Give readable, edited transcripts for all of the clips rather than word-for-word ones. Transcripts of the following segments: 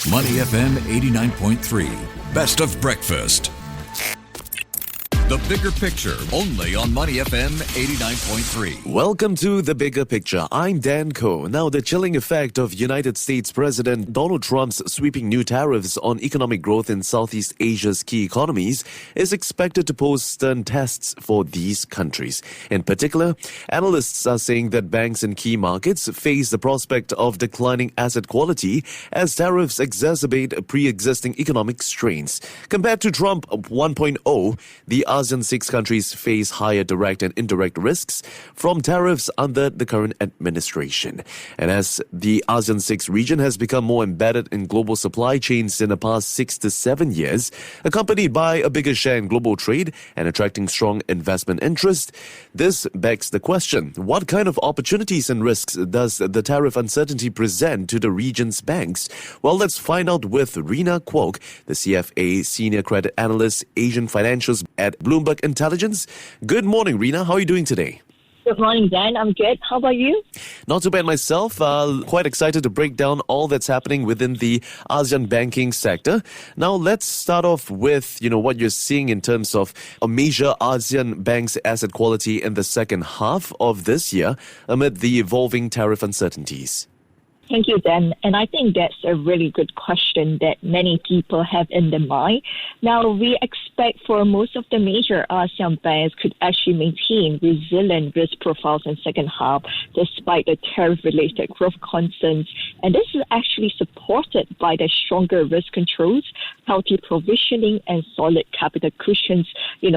Money FM 89.3. Best of breakfast. The Bigger Picture, only on Money FM 89.3. Welcome to The Bigger Picture. I'm Dan Koh. Now, the chilling effect of United States President Donald Trump's sweeping new tariffs on economic growth in Southeast Asia's key economies is expected to pose stern tests for these countries. In particular, analysts are saying that banks in key markets face the prospect of declining asset quality as tariffs exacerbate pre-existing economic strains. Compared to Trump 1.0, the ASEAN 6 countries face higher direct and indirect risks from tariffs under the current administration. And as the ASEAN 6 region has become more embedded in global supply chains in the past 6 to 7 years, accompanied by a bigger share in global trade and attracting strong investment interest, this begs the question, what kind of opportunities and risks does the tariff uncertainty present to the region's banks? Well, let's find out with Rena Kwok, the CFA Senior Credit Analyst, Asian Financials at Bloomberg Intelligence. Good morning, Rena. How are you doing today? Good morning, Dan. I'm good. How about you? Not too bad myself. Quite excited to break down all that's happening within the ASEAN banking sector. Now, let's start off with, what you're seeing in terms of a major ASEAN bank's asset quality in the second half of this year amid the evolving tariff uncertainties. Thank you, Dan. And I think that's a really good question that many people have in their mind. Now, we expect for most of the major ASEAN banks could actually maintain resilient risk profiles in second half despite the tariff-related growth concerns. And this is actually supported by the stronger risk controls, healthy provisioning, and solid capital cushions,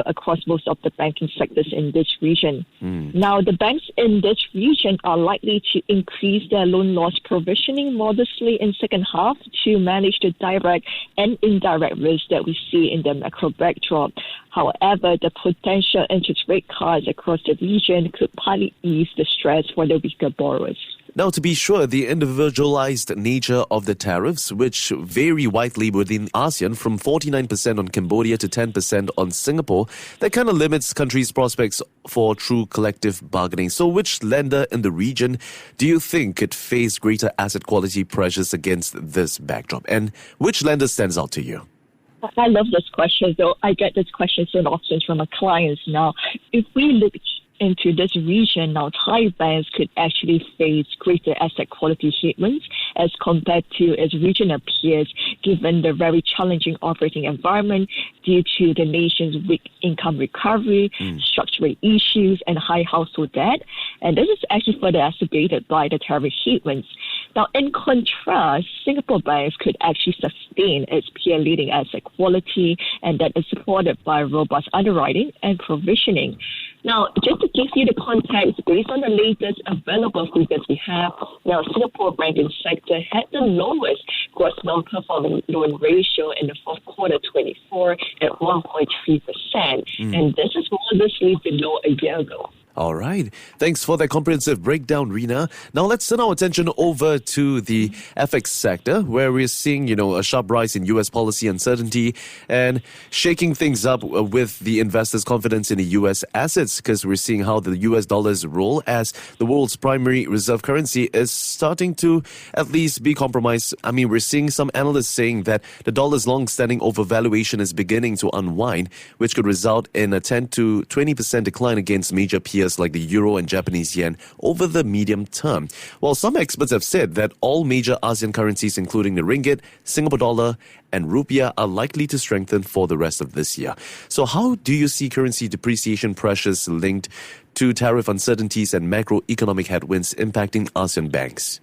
across most of the banking sectors in this region. Now, the banks in this region are likely to increase their loan loss provisioning modestly in second half to manage the direct and indirect risk that we see in the macro backdrop. However, the potential interest rate cuts across the region could partly ease the stress for the weaker borrowers. Now, to be sure, the individualized nature of the tariffs, which vary widely within ASEAN from 49% on Cambodia to 10% on Singapore, that kind of limits countries' prospects for true collective bargaining. So which lender in the region do you think could face greater asset quality pressures against this backdrop? And which lender stands out to you? I love this question, though. I get this question so often from my clients now. If we look into this region, now Thai banks could actually face greater asset quality headwinds as compared to its regional peers, given the very challenging operating environment due to the nation's weak income recovery, structural issues, and high household debt. And this is actually further exacerbated by the tariff headwinds. Now, in contrast, Singapore banks could actually sustain its peer-leading asset quality, and that is supported by robust underwriting and provisioning. Now, just to give you the context, based on the latest available figures we have, now Singapore banking sector had the lowest gross non-performing loan ratio in the fourth quarter 24 at 1.3%, and this is modestly below a year ago. All right. Thanks for that comprehensive breakdown, Rena. Now let's turn our attention over to the FX sector, where we're seeing, a sharp rise in U.S. policy uncertainty and shaking things up with the investors' confidence in the U.S. assets, because we're seeing how the U.S. dollar's role as the world's primary reserve currency is starting to at least be compromised. I mean, we're seeing some analysts saying that the dollar's long-standing overvaluation is beginning to unwind, which could result in a 10 to 20% decline against major peers like the euro and Japanese yen over the medium term. While some experts have said that all major ASEAN currencies, including the ringgit, Singapore dollar, and rupiah, are likely to strengthen for the rest of this year. So how do you see currency depreciation pressures linked to tariff uncertainties and macroeconomic headwinds impacting ASEAN banks?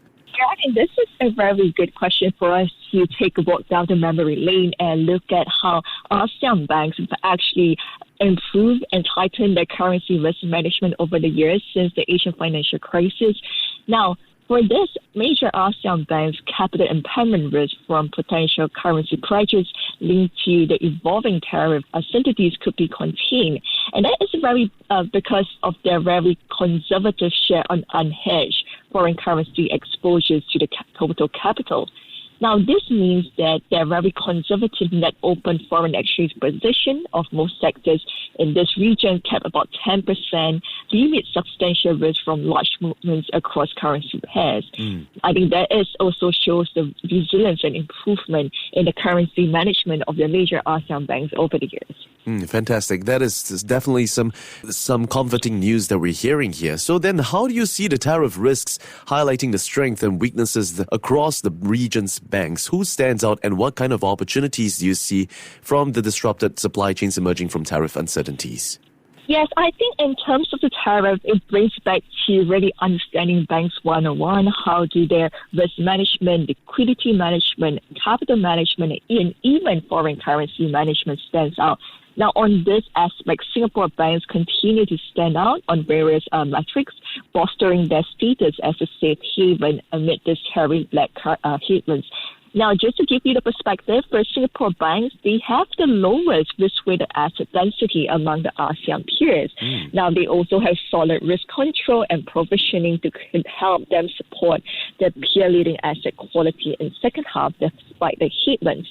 I think this is a very good question for us to take a walk down the memory lane and look at how ASEAN banks have actually improved and tightened their currency risk management over the years since the Asian financial crisis. Now, for this, major ASEAN banks' capital impairment risk from potential currency pressures linked to the evolving tariff uncertainties could be contained. And that is very because of their very conservative share on unhedged foreign currency exposures to the total capital. Now, this means that they're very conservative net open foreign exchange position of most sectors in this region, kept about 10%, limit substantial risk from large movements across currency pairs. I think that also shows the resilience and improvement in the currency management of the major ASEAN banks over the years. Fantastic. That is definitely some comforting news that we're hearing here. So then how do you see the tariff risks highlighting the strength and weaknesses across the region's banks? Who stands out and what kind of opportunities do you see from the disrupted supply chains emerging from tariff uncertainties? Yes, I think in terms of the tariff, it brings back to really understanding banks 101, how do their risk management, liquidity management, capital management, and even foreign currency management stands out. Now, on this aspect, Singapore banks continue to stand out on various metrics, bolstering their status as a safe haven amid this tariff-led headwinds. Now, just to give you the perspective, for Singapore banks, they have the lowest risk-weighted asset density among the ASEAN peers. Now, they also have solid risk control and provisioning to help them support their peer-leading asset quality in the second half despite the headwinds.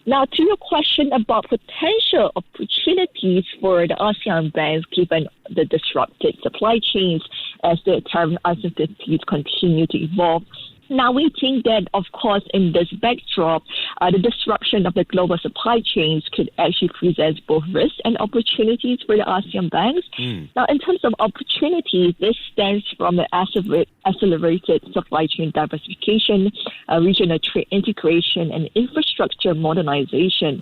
Now, to your question about potential opportunities for the ASEAN banks given the disrupted supply chains as the tariff uncertainties continue to evolve. Now, we think that, of course, in this backdrop, the disruption of the global supply chains could actually present both risks and opportunities for the ASEAN banks. Now, in terms of opportunities, this stems from the accelerated supply chain diversification, regional trade integration, and infrastructure modernization.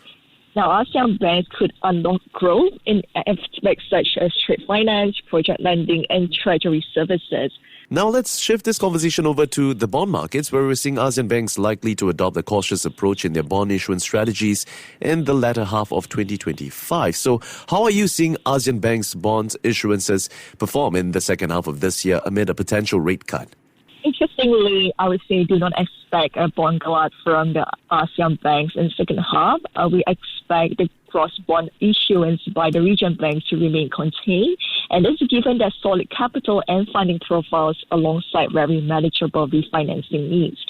Now, ASEAN banks could unlock growth in aspects such as trade finance, project lending, and treasury services. Now let's shift this conversation over to the bond markets, where we're seeing ASEAN banks likely to adopt a cautious approach in their bond issuance strategies in the latter half of 2025. So how are you seeing ASEAN banks' bond issuances perform in the second half of this year amid a potential rate cut? Interestingly, I would say do not expect a bond glut from the ASEAN banks in the second half. We expect the gross bond issuance by the region banks to remain contained, and this is given their solid capital and funding profiles alongside very manageable refinancing needs.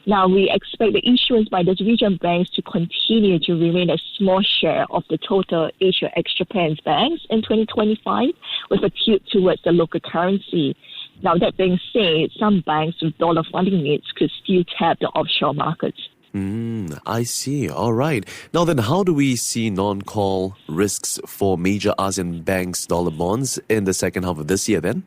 Now, we expect the issuance by these region banks to continue to remain a small share of the total Asia ex-Japan banks in 2025, with a tilt towards the local currency. Now, that being said, some banks with dollar funding needs could still tap the offshore markets. I see. All right. Now then, how do we see non-call risks for major ASEAN banks' dollar bonds in the second half of this year then?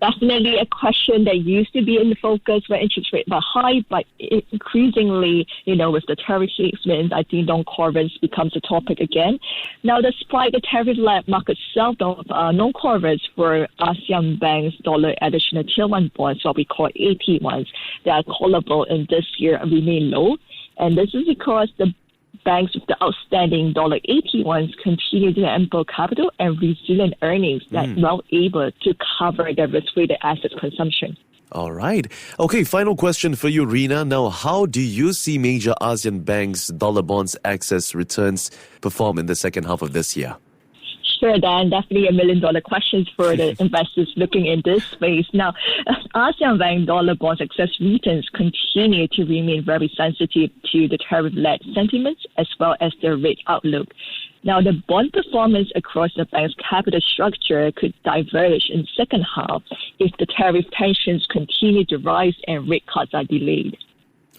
Definitely a question that used to be in the focus when interest rates were high, but increasingly, with the tariff headwinds, I think non-core risk becomes a topic again. Now, despite the tariff-led market sell-off, non-core risk for ASEAN banks' dollar additional Tier 1 bonds, what we call AT1s, that are callable in this year remain low. And this is because the banks with the outstanding dollar AT1s continue to have ample capital and resilient earnings that are well able to cover their risk-weighted assets consumption. All right. Okay, final question for you, Rena. Now, how do you see major ASEAN banks' dollar bonds access returns perform in the second half of this year? Sure, Dan. Definitely $1 million questions for the investors looking in this space. Now, ASEAN bank dollar bond success returns continue to remain very sensitive to the tariff-led sentiments as well as their rate outlook. Now, the bond performance across the bank's capital structure could diverge in second half if the tariff tensions continue to rise and rate cuts are delayed.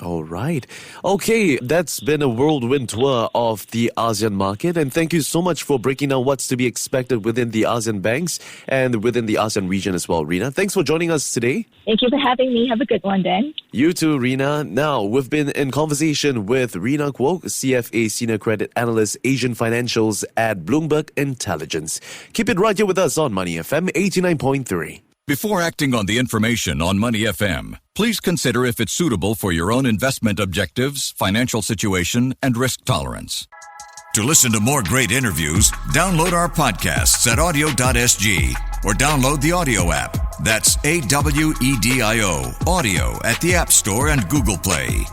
All right. Okay, that's been a whirlwind tour of the ASEAN market. And thank you so much for breaking down what's to be expected within the ASEAN banks and within the ASEAN region as well, Rena. Thanks for joining us today. Thank you for having me. Have a good one, Dan. You too, Rena. Now, we've been in conversation with Rena Kwok, CFA Senior Credit Analyst, Asian Financials at Bloomberg Intelligence. Keep it right here with us on Money FM 89.3. Before acting on the information on Money FM, please consider if it's suitable for your own investment objectives, financial situation, and risk tolerance. To listen to more great interviews, download our podcasts at audio.sg or download the audio app. That's AWEDIO, audio at the App Store and Google Play.